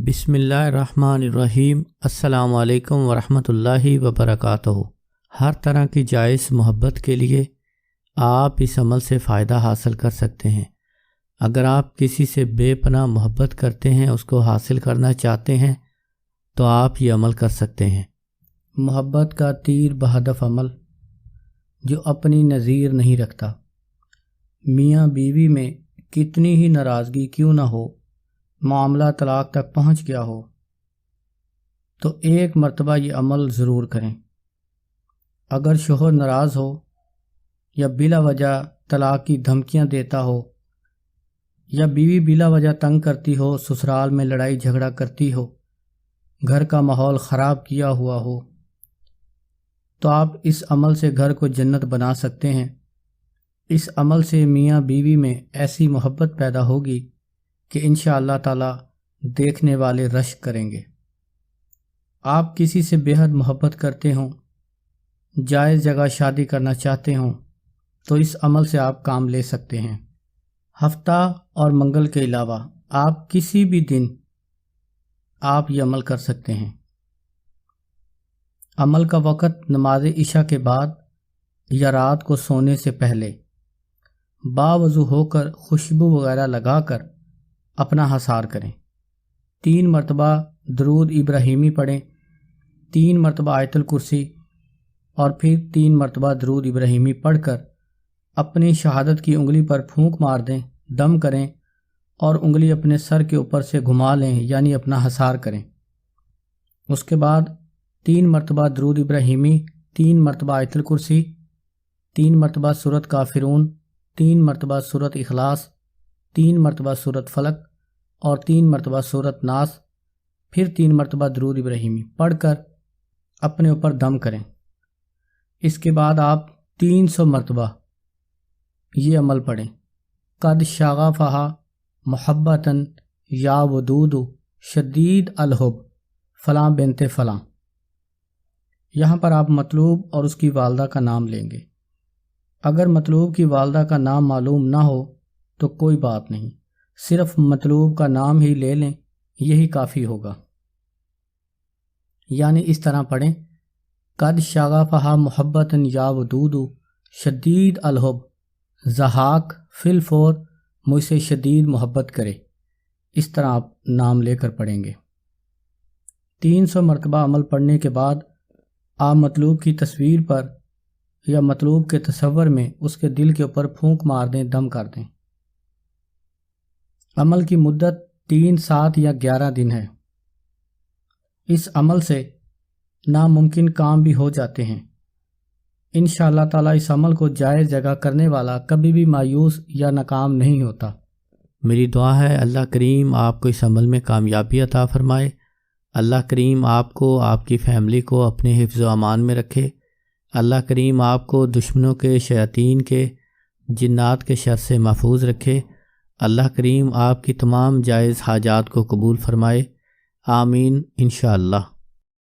بسم اللہ الرحمن الرحیم۔ السلام علیکم ورحمۃ اللہ وبرکاتہ۔ ہر طرح کی جائز محبت کے لیے آپ اس عمل سے فائدہ حاصل کر سکتے ہیں۔ اگر آپ کسی سے بے پناہ محبت کرتے ہیں، اس کو حاصل کرنا چاہتے ہیں، تو آپ یہ عمل کر سکتے ہیں۔ محبت کا تیر بہدف عمل جو اپنی نظیر نہیں رکھتا۔ میاں بیوی میں کتنی ہی ناراضگی کیوں نہ ہو، معاملہ طلاق تک پہنچ گیا ہو، تو ایک مرتبہ یہ عمل ضرور کریں۔ اگر شوہر ناراض ہو یا بلا وجہ طلاق کی دھمکیاں دیتا ہو، یا بیوی بلا وجہ تنگ کرتی ہو، سسرال میں لڑائی جھگڑا کرتی ہو، گھر کا ماحول خراب کیا ہوا ہو، تو آپ اس عمل سے گھر کو جنت بنا سکتے ہیں۔ اس عمل سے میاں بیوی میں ایسی محبت پیدا ہوگی کہ انشاءاللہ تعالی دیکھنے والے رشک کریں گے۔ آپ کسی سے بے حد محبت کرتے ہوں، جائز جگہ شادی کرنا چاہتے ہوں، تو اس عمل سے آپ کام لے سکتے ہیں۔ ہفتہ اور منگل کے علاوہ آپ کسی بھی دن آپ یہ عمل کر سکتے ہیں۔ عمل کا وقت نماز عشاء کے بعد یا رات کو سونے سے پہلے باوضو ہو کر خوشبو وغیرہ لگا کر اپنا حصار کریں۔ 3 مرتبہ درود ابراہیمی پڑھیں، 3 مرتبہ آیت الکرسی، اور پھر 3 مرتبہ درود ابراہیمی پڑھ کر اپنی شہادت کی انگلی پر پھونک مار دیں، دم کریں، اور انگلی اپنے سر کے اوپر سے گھما لیں، یعنی اپنا حصار کریں۔ اس کے بعد 3 مرتبہ درود ابراہیمی، 3 مرتبہ آیت الکرسی، 3 مرتبہ سورۃ کافرون، 3 مرتبہ سورۃ اخلاص، 3 مرتبہ سورۃ فلق، اور 3 مرتبہ سورۃ ناس، پھر 3 مرتبہ درود ابراہیمی پڑھ کر اپنے اوپر دم کریں۔ اس کے بعد آپ 300 مرتبہ یہ عمل پڑھیں، قد شغفہا محبتاً یا ودود شدید الحب فلاں بنت فلاں۔ یہاں پر آپ مطلوب اور اس کی والدہ کا نام لیں گے۔ اگر مطلوب کی والدہ کا نام معلوم نہ ہو تو کوئی بات نہیں، صرف مطلوب کا نام ہی لے لیں، یہی کافی ہوگا۔ یعنی اس طرح پڑھیں، قد شغفہا محبتاً یا ودود شدید الحب، ضحاک فی الفور مجھ سے شدید محبت کرے۔ اس طرح آپ نام لے کر پڑھیں گے۔ 300 مرتبہ عمل پڑھنے کے بعد آپ مطلوب کی تصویر پر یا مطلوب کے تصور میں اس کے دل کے اوپر پھونک مار دیں، دم کر دیں۔ عمل کی مدت 3، 7 یا 11 دن ہے۔ اس عمل سے ناممکن کام بھی ہو جاتے ہیں۔ انشاءاللہ تعالی اس عمل کو جائز جگہ کرنے والا کبھی بھی مایوس یا ناکام نہیں ہوتا۔ میری دعا ہے اللہ کریم آپ کو اس عمل میں کامیابی عطا فرمائے۔ اللہ کریم آپ کو، آپ کی فیملی کو اپنے حفظ و امان میں رکھے۔ اللہ کریم آپ کو دشمنوں کے، شیاطین کے، جنات کے شر سے محفوظ رکھے۔ اللہ کریم آپ کی تمام جائز حاجات کو قبول فرمائے۔ آمین انشاءاللہ۔